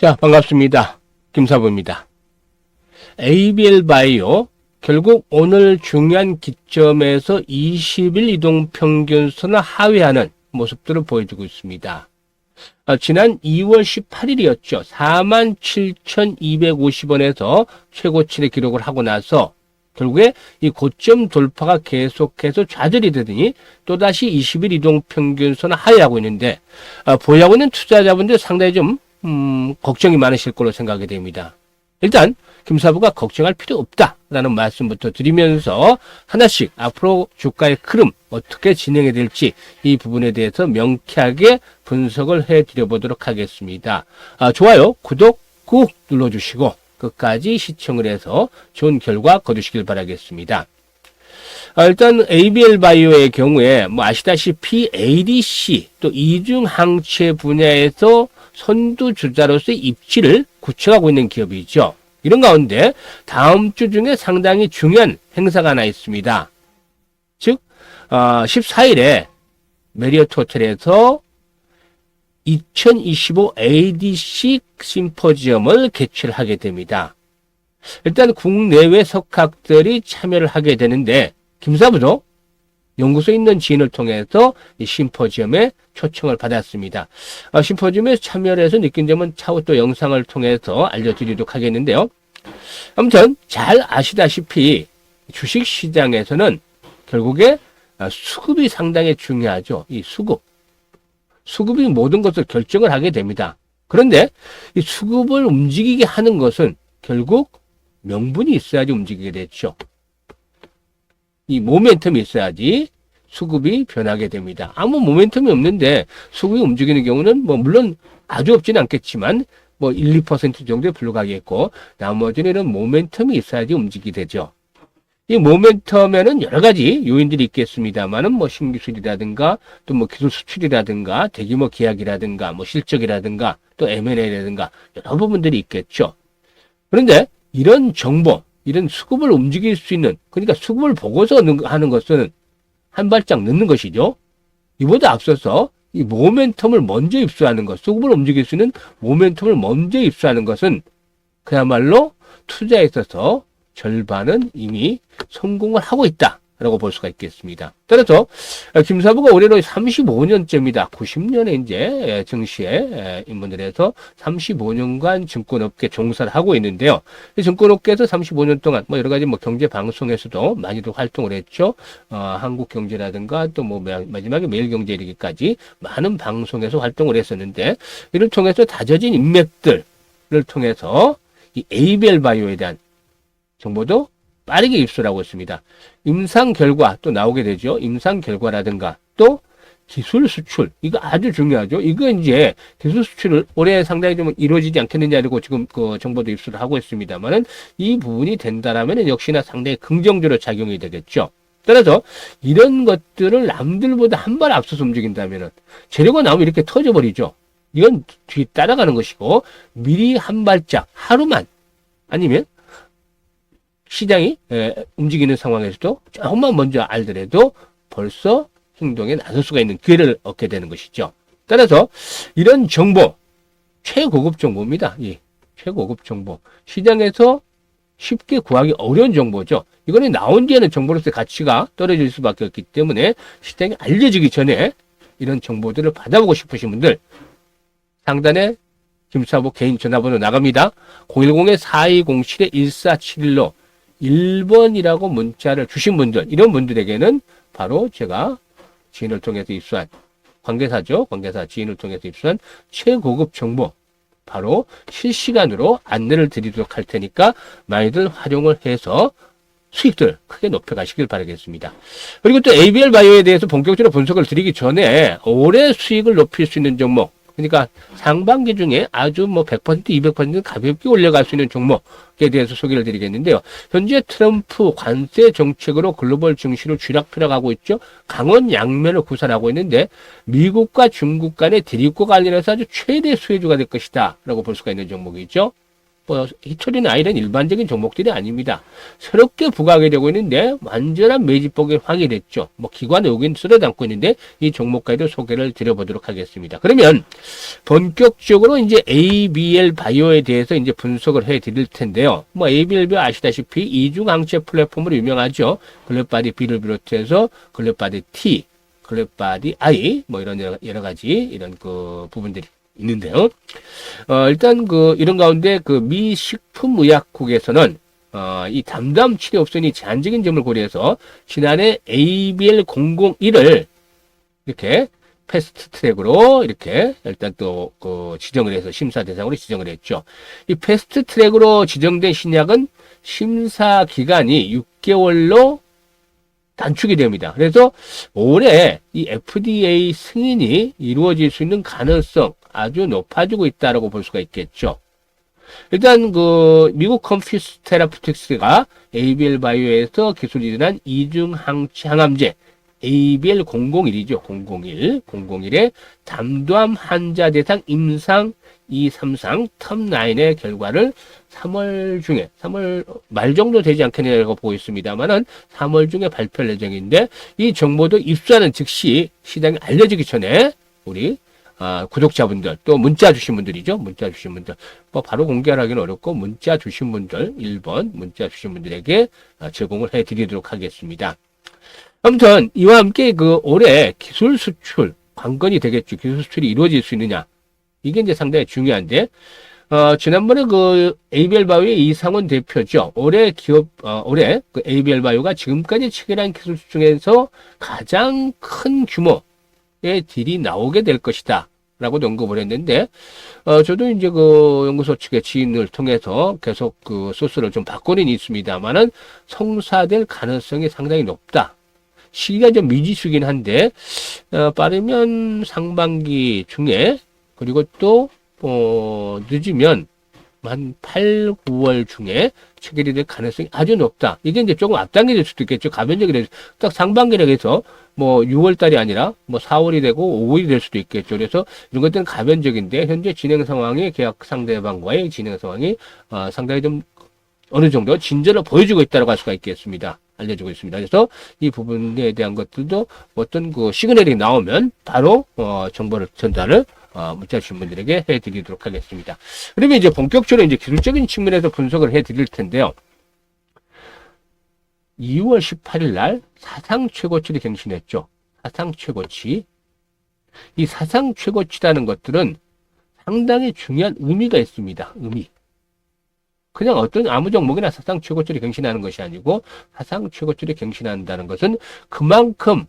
자, 반갑습니다. 김사부입니다. ABL 바이오 결국 오늘 중요한 기점에서 20일 이동평균선을 하회하는 모습들을 보여주고 있습니다. 지난 2월 18일이었죠. 47,250원에서 최고치를 기록을 하고 나서 결국에 이 고점 돌파가 계속해서 좌절이 되더니 또다시 20일 이동평균선을 하회하고 있는데 보유하고 있는 투자자분들 상당히 좀 걱정이 많으실 걸로 생각이 됩니다. 일단 김사부가 걱정할 필요 없다라는 말씀부터 드리면서 하나씩 앞으로 주가의 흐름 어떻게 진행이 될지 이 부분에 대해서 명쾌하게 분석을 해드려 보도록 하겠습니다. 좋아요, 구독 꾹 눌러주시고 끝까지 시청을 해서 좋은 결과 거두시길 바라겠습니다. 일단 ABL 바이오의 경우에 아시다시피 ADC 또 이중항체 분야에서 선두주자로서의 입지를 구축하고 있는 기업이죠. 이런 가운데 다음 주 중에 상당히 중요한 행사가 하나 있습니다. 즉 14일에 메리어트 호텔에서 2025 ADC 심포지엄을 개최를 하게 됩니다. 일단 국내외 석학들이 참여를 하게 되는데 김사부도 연구소에 있는 지인을 통해서 이 심포지엄에 초청을 받았습니다. 심포지엄에 참여를 해서 느낀 점은 차후 또 영상을 통해서 알려드리도록 하겠는데요. 아무튼 잘 아시다시피 주식시장에서는 결국에 수급이 상당히 중요하죠. 이 수급이 모든 것을 결정을 하게 됩니다. 그런데 이 수급을 움직이게 하는 것은 결국 명분이 있어야지 움직이게 됐죠. 이 모멘텀이 있어야지 수급이 변하게 됩니다. 아무 모멘텀이 없는데 수급이 움직이는 경우는 물론 아주 없지는 않겠지만 1, 2% 정도에 불과하겠고 나머지는 이런 모멘텀이 있어야지 움직이게 되죠. 이 모멘텀에는 여러 가지 요인들이 있겠습니다만은 신기술이라든가 또 기술 수출이라든가 대규모 계약이라든가 실적이라든가 또 M&A라든가 여러 부분들이 있겠죠. 그런데 이런 정보, 이런 수급을 움직일 수 있는, 그러니까 수급을 보고서 하는 것은 한 발짝 늦는 것이죠. 이보다 앞서서 이 모멘텀을 먼저 입수하는 것, 수급을 움직일 수 있는 모멘텀을 먼저 입수하는 것은 그야말로 투자에 있어서 절반은 이미 성공을 하고 있다라고 볼 수가 있겠습니다. 따라서 김사부가 올해로 35년째입니다. 90년에 이제 증시에 입문을 해서 35년간 증권업계 종사를 하고 있는데요. 이 증권업계에서 35년 동안 여러 가지 경제 방송에서도 많이도 활동을 했죠. 한국경제라든가 또 마지막에 매일경제 이르기까지 많은 방송에서 활동을 했었는데 이를 통해서 다져진 인맥들을 통해서 이 ABL 바이오에 대한 정보도 빠르게 입수를 하고 있습니다. 임상 결과 또 나오게 되죠. 임상 결과라든가 또 기술 수출. 이거 아주 중요하죠. 이거 이제 기술 수출을 올해 상당히 좀 이루어지지 않겠느냐고 지금 그 정보도 입수를 하고 있습니다만은 이 부분이 된다라면 역시나 상당히 긍정적으로 작용이 되겠죠. 따라서 이런 것들을 남들보다 한 발 앞서서 움직인다면은 재료가 나오면 이렇게 터져버리죠. 이건 뒤 따라가는 것이고 미리 한 발짝 하루만 아니면 시장이 움직이는 상황에서도 조금만 먼저 알더라도 벌써 행동에 나설 수가 있는 기회를 얻게 되는 것이죠. 따라서 이런 정보, 최고급 정보입니다. 최고급 정보. 시장에서 쉽게 구하기 어려운 정보죠. 이거는 나온 뒤에는 정보로서의 가치가 떨어질 수밖에 없기 때문에 시장에 알려지기 전에 이런 정보들을 받아보고 싶으신 분들 상단에 김사부 개인 전화번호 나갑니다. 010-4207-1471로 1번이라고 문자를 주신 분들, 이런 분들에게는 바로 제가 지인을 통해서 입수한 관계사죠. 관계사 지인을 통해서 입수한 최고급 정보 바로 실시간으로 안내를 드리도록 할 테니까 많이들 활용을 해서 수익들 크게 높여가시길 바라겠습니다. 그리고 또 ABL 바이오에 대해서 본격적으로 분석을 드리기 전에 올해 수익을 높일 수 있는 종목, 그러니까 상반기 중에 아주 100%, 200% 가볍게 올려갈 수 있는 종목에 대해서 소개를 드리겠는데요. 현재 트럼프 관세 정책으로 글로벌 증시를 쥐락펴락하고 있죠. 강원 양면을 구사하고 있는데 미국과 중국 간의 대립과 관련해서 아주 최대 수혜주가 될 것이다 라고 볼 수가 있는 종목이죠. 뭐 희철이나 아이런 일반적인 종목들이 아닙니다. 새롭게 부각이 되고 있는데 완전한 매집폭이 확인됐죠. 뭐 기관에 오긴 쓸어 담고 있는데 이 종목까지도 소개를 드려보도록 하겠습니다. 그러면 본격적으로 이제 ABL 바이오에 대해서 이제 분석을 해 드릴 텐데요. 뭐 ABL 바이오 아시다시피 이중항체 플랫폼으로 유명하죠. 글랩바디 B를 비롯해서 글랩바디 T, 글랩바디 I 뭐 이런 여러 가지 이런 그 부분들이 있는데요. 일단 이런 가운데 미 식품의약국에서는 이 담당 치료옵션이 제한적인 점을 고려해서 지난해 ABL001을 이렇게 패스트 트랙으로 이렇게 일단 또 지정을 해서 심사 대상으로 지정을 했죠. 이 패스트 트랙으로 지정된 신약은 심사 기간이 6개월로 단축이 됩니다. 그래서 올해 이 FDA 승인이 이루어질 수 있는 가능성 아주 높아지고 있다고 볼 수가 있겠죠. 일단 미국 컴퓨스 테라퓨틱스가 ABL 바이오에서 기술이 된 이중 항암제 ABL001이죠. 001의 담담 환자 대상 임상 2, 3상 텀9의 결과를 3월 말 정도 되지 않겠냐고 보고 있습니다만은 3월 중에 발표할 예정인데 이 정보도 입수하는 즉시 시장에 알려지기 전에 우리 구독자분들 또 문자 주신 분들이죠. 문자 주신 분들 뭐 바로 공개하기는 어렵고 문자 주신 분들 1번 문자 주신 분들에게 제공을 해드리도록 하겠습니다. 아무튼 이와 함께 올해 기술 수출 관건이 되겠죠. 기술 수출이 이루어질 수 있느냐 이게 이제 상당히 중요한데 지난번에 ABL 바이오의 이상원 대표죠. 올해 ABL 바이오가 지금까지 체결한 기술 중에서 가장 큰 규모의 딜이 나오게 될 것이다. 라고 언급을 했는데, 저도 이제 연구소 측의 지인을 통해서 계속 소스를 좀 바꾸는 있습니다만은 성사될 가능성이 상당히 높다. 시기가 좀 미지수긴 한데, 빠르면 상반기 중에, 그리고 또, 늦으면 한 8, 9월 중에 체결이 될 가능성이 아주 높다. 이게 이제 조금 앞당겨질 수도 있겠죠. 가변적이 돼서 딱 상반기라고 해서 뭐 6월 달이 아니라 뭐 4월이 되고 5월이 될 수도 있겠죠. 그래서 이런 것들은 가변적인데 현재 진행 상황이 계약 상대방과의 진행 상황이 상당히 좀 어느 정도 진전을 보여주고 있다고 할 수가 있겠습니다. 알려주고 있습니다. 그래서 이 부분에 대한 것들도 어떤 시그널이 나오면 바로 정보를 전달을 문자 주신 분들에게 해드리도록 하겠습니다. 그러면 이제 본격적으로 이제 기술적인 측면에서 분석을 해드릴 텐데요. 2월 18일 날 사상 최고치를 갱신했죠. 사상 최고치. 이 사상 최고치라는 것들은 상당히 중요한 의미가 있습니다. 의미. 그냥 어떤 아무 종목이나 사상 최고치를 갱신하는 것이 아니고 사상 최고치를 갱신한다는 것은 그만큼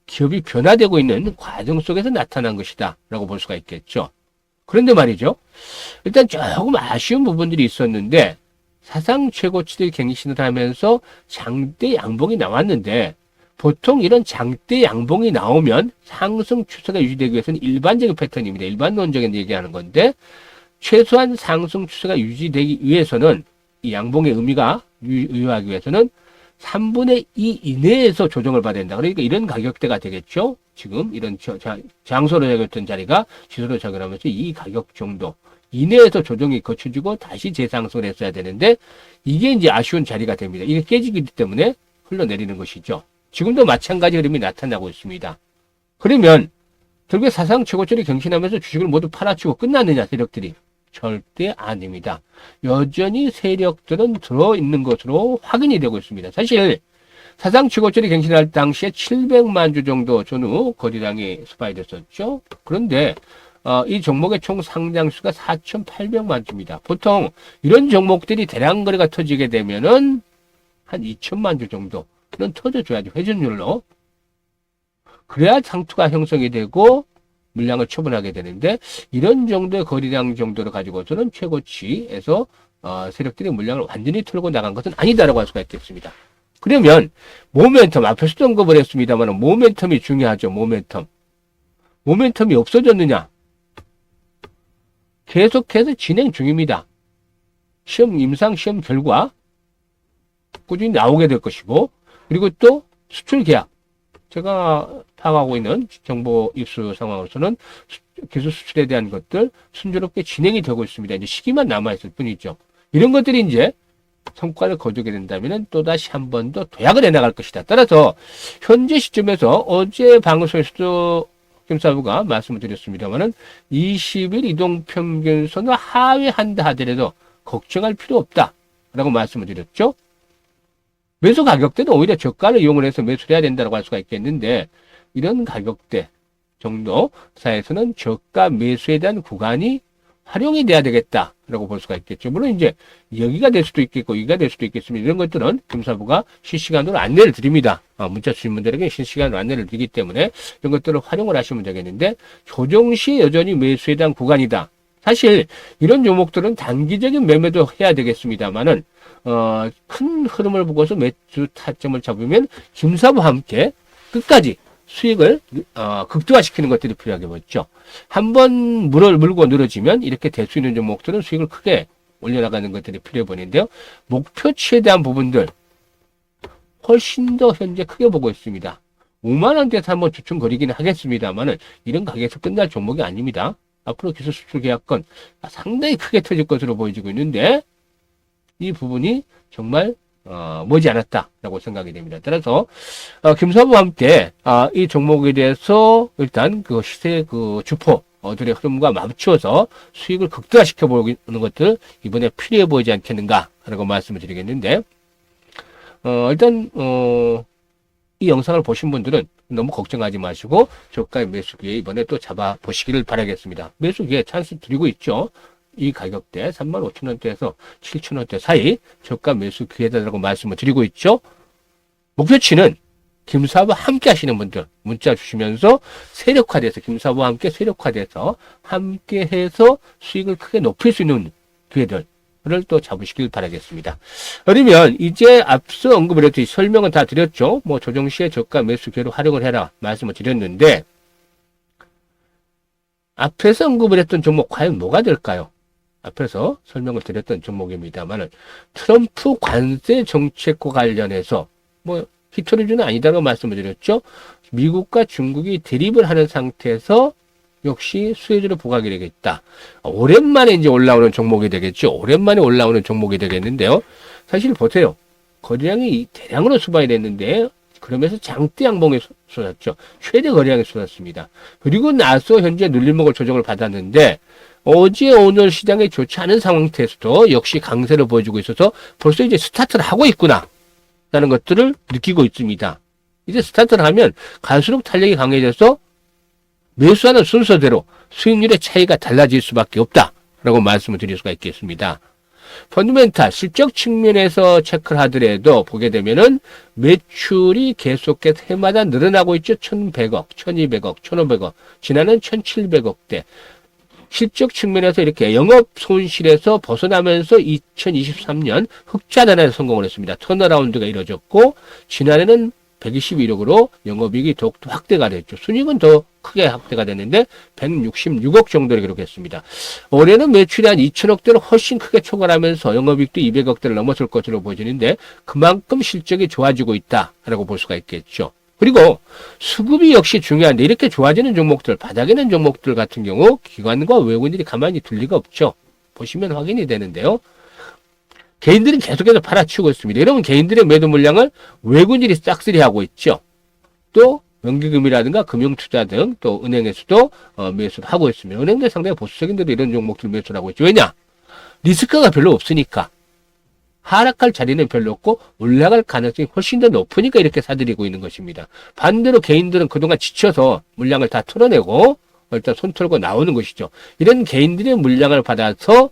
기업이 변화되고 있는 과정 속에서 나타난 것이다 라고 볼 수가 있겠죠. 그런데 말이죠. 일단 조금 아쉬운 부분들이 있었는데 사상 최고치를 갱신을 하면서 장대 양봉이 나왔는데 보통 이런 장대 양봉이 나오면 상승 추세가 유지되기 위해서는 일반적인 패턴입니다. 일반론적인 얘기하는 건데 최소한 상승 추세가 유지되기 위해서는 이 양봉의 의미가 유효하기 위해서는 3분의 2 이내에서 조정을 받아야 된다. 그러니까 이런 가격대가 되겠죠. 지금 이런 장소로 적용했던 자리가 지수로 적용하면서 이 가격 정도 이내에서 조정이 거쳐지고 다시 재상승을 했어야 되는데 이게 이제 아쉬운 자리가 됩니다. 이게 깨지기 때문에 흘러내리는 것이죠. 지금도 마찬가지 흐름이 나타나고 있습니다. 그러면 결국에 사상 최고치를 갱신하면서 주식을 모두 팔아치고 끝났느냐 세력들이? 절대 아닙니다. 여전히 세력들은 들어있는 것으로 확인이 되고 있습니다. 사실 사상 최고치를 갱신할 당시에 700만 주 정도 전후 거래량이 스파이됐었죠. 그런데 이 종목의 총 상장수가 4,800만 주입니다. 보통 이런 종목들이 대량 거래가 터지게 되면은 한 2천만 주 정도는 터져줘야죠. 회전율로. 그래야 상투가 형성이 되고 물량을 처분하게 되는데 이런 정도의 거래량 정도를 가지고서는 최고치에서 세력들이 물량을 완전히 털고 나간 것은 아니다라고 할 수가 있겠습니다. 그러면 모멘텀 앞에서도 언급을 했습니다만 모멘텀이 중요하죠. 모멘텀이 없어졌느냐? 계속해서 진행 중입니다. 임상시험 결과 꾸준히 나오게 될 것이고 그리고 또 수출 계약 제가 파악하고 있는 정보 입수 상황으로서는 기술 수출에 대한 것들 순조롭게 진행이 되고 있습니다. 이제 시기만 남아있을 뿐이죠. 이런 것들이 이제 성과를 거두게 된다면 또다시 한 번 더 도약을 해나갈 것이다. 따라서 현재 시점에서 어제 방송에서도 김사부가 말씀을 드렸습니다만은 20일 이동평균선을 하회한다 하더라도 걱정할 필요 없다라고 말씀을 드렸죠. 매수 가격대는 오히려 저가를 이용을 해서 매수를 해야 된다고 할 수가 있겠는데 이런 가격대 정도 사에서는 저가 매수에 대한 구간이 활용이 돼야 되겠다라고 볼 수가 있겠죠. 물론 이제 여기가 될 수도 있겠고 여기가 될 수도 있겠습니다. 이런 것들은 김사부가 실시간으로 안내를 드립니다. 문자 주신 분들에게 실시간으로 안내를 드리기 때문에 이런 것들을 활용을 하시면 되겠는데 조정 시 여전히 매수에 대한 구간이다. 사실 이런 종목들은 단기적인 매매도 해야 되겠습니다만은 큰 흐름을 보고서 매수 타점을 잡으면 김사부와 함께 끝까지 수익을 극대화시키는 것들이 필요하겠죠. 한번 물고 늘어지면 이렇게 될 수 있는 종목들은 수익을 크게 올려나가는 것들이 필요해 보이는데요. 목표치에 대한 부분들 훨씬 더 현재 크게 보고 있습니다. 5만 원대에서 한번 주춤거리기는 하겠습니다만은 이런 가격에서 끝날 종목이 아닙니다. 앞으로 기술 수출 계약권 상당히 크게 터질 것으로 보여지고 있는데 이 부분이 정말 머지않았다라고 생각이 됩니다. 따라서 김사부와 함께 이 종목에 대해서 일단 그 시세 그 주포들의 흐름과 맞추어서 수익을 극대화시켜 보는 것들 이번에 필요해 보이지 않겠는가라고 말씀을 드리겠는데 일단 이 영상을 보신 분들은 너무 걱정하지 마시고 저가의 매수 기회 이번에 또 잡아 보시기를 바라겠습니다. 매수 기회 찬스 드리고 있죠. 이 가격대 35,000원대에서 7,000원대 사이 저가 매수 기회다라고 말씀을 드리고 있죠. 목표치는 김사부와 함께 하시는 분들 문자 주시면서 세력화돼서 김사부와 함께 세력화돼서 함께 해서 수익을 크게 높일 수 있는 기회들을 또 잡으시길 바라겠습니다. 그러면 이제 앞서 언급을 했듯이 설명은 다 드렸죠. 뭐 조정 시에 저가 매수 기회로 활용을 해라 말씀을 드렸는데 앞에서 언급을 했던 종목 과연 뭐가 될까요? 앞에서 설명을 드렸던 종목입니다만은 트럼프 관세 정책과 관련해서 뭐 히토리주는 아니다라고 말씀을 드렸죠. 미국과 중국이 대립을 하는 상태에서 역시 수혜주를 부각이 되겠다. 오랜만에 이제 올라오는 종목이 되겠죠. 오랜만에 올라오는 종목이 되겠는데요. 사실 보세요. 거래량이 대량으로 수반이 됐는데 그러면서 장대 양봉이 쏟았죠. 최대 거래량이 쏟았습니다. 그리고 나서 현재 눌림목을 조정을 받았는데 어제 오늘 시장이 좋지 않은 상태에서도 역시 강세를 보여주고 있어서 벌써 이제 스타트를 하고 있구나 라는 것들을 느끼고 있습니다. 이제 스타트를 하면 갈수록 탄력이 강해져서 매수하는 순서대로 수익률의 차이가 달라질 수밖에 없다라고 말씀을 드릴 수가 있겠습니다. 펀드멘탈 실적 측면에서 체크를 하더라도 보게 되면은 매출이 계속해서 해마다 늘어나고 있죠. 1,100억, 1,200억, 1,500억, 지난해는 1,700억대. 실적 측면에서 이렇게 영업 손실에서 벗어나면서 2023년 흑자 단안에 성공을 했습니다. 턴어라운드가 이루어졌고 지난해는 121억으로 영업이익이 더욱더 확대가 됐죠. 순이익은 더 크게 확대가 됐는데 166억 정도를 기록했습니다. 올해는 매출이 한 2천억대를 훨씬 크게 초과하면서 영업이익도 200억대를 넘어설 것으로 보여지는데 그만큼 실적이 좋아지고 있다라고 볼 수가 있겠죠. 그리고 수급이 역시 중요한데 이렇게 좋아지는 종목들, 바닥에 있는 종목들 같은 경우 기관과 외국인들이 가만히 둘 리가 없죠. 보시면 확인이 되는데요. 개인들은 계속해서 팔아치우고 있습니다. 이러면 개인들의 매도 물량을 외국인들이 싹쓸이하고 있죠. 또 연기금이라든가 금융투자 등 또 은행에서도 매수를 하고 있습니다. 은행들 상당히 보수적인데도 이런 종목들 매수를 하고 있죠. 왜냐? 리스크가 별로 없으니까. 하락할 자리는 별로 없고 올라갈 가능성이 훨씬 더 높으니까 이렇게 사들이고 있는 것입니다. 반대로 개인들은 그동안 지쳐서 물량을 다 털어내고 일단 손 털고 나오는 것이죠. 이런 개인들의 물량을 받아서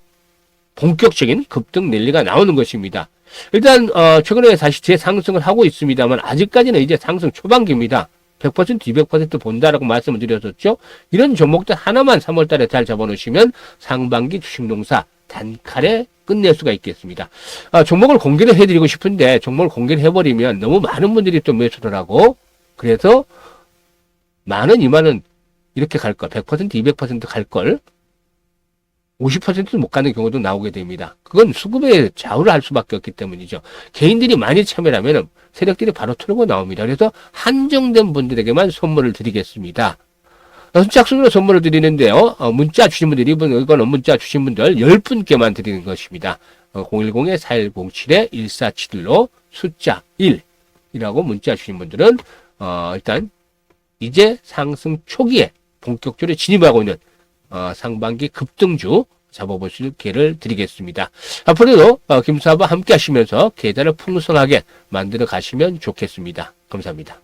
본격적인 급등 랠리가 나오는 것입니다. 일단 최근에 다시 재상승을 하고 있습니다만 아직까지는 이제 상승 초반기입니다. 100% 200% 본다라고 말씀을 드렸었죠. 이런 종목들 하나만 3월 달에 잘 잡아놓으시면 상반기 주식농사 단칼에 끝낼 수가 있겠습니다. 종목을 공개를 해드리고 싶은데 종목을 공개를 해버리면 너무 많은 분들이 또 매수를 하고 그래서 만원, 2만원 이렇게 갈 걸, 100%, 200% 갈 걸 50%도 못 가는 경우도 나오게 됩니다. 그건 수급에 좌우를 할 수밖에 없기 때문이죠. 개인들이 많이 참여를 하면 세력들이 바로 털고 나옵니다. 그래서 한정된 분들에게만 선물을 드리겠습니다. 선착순으로 선물을 드리는데요. 문자 주신 분들, 이거는 문자 주신 분들 10분께만 드리는 것입니다. 010-4107-1471로 숫자 1이라고 문자 주신 분들은 일단 이제 상승 초기에 본격적으로 진입하고 있는 상반기 급등주 잡아보실 기회를 드리겠습니다. 앞으로도 김수아와 함께 하시면서 계좌를 풍성하게 만들어 가시면 좋겠습니다. 감사합니다.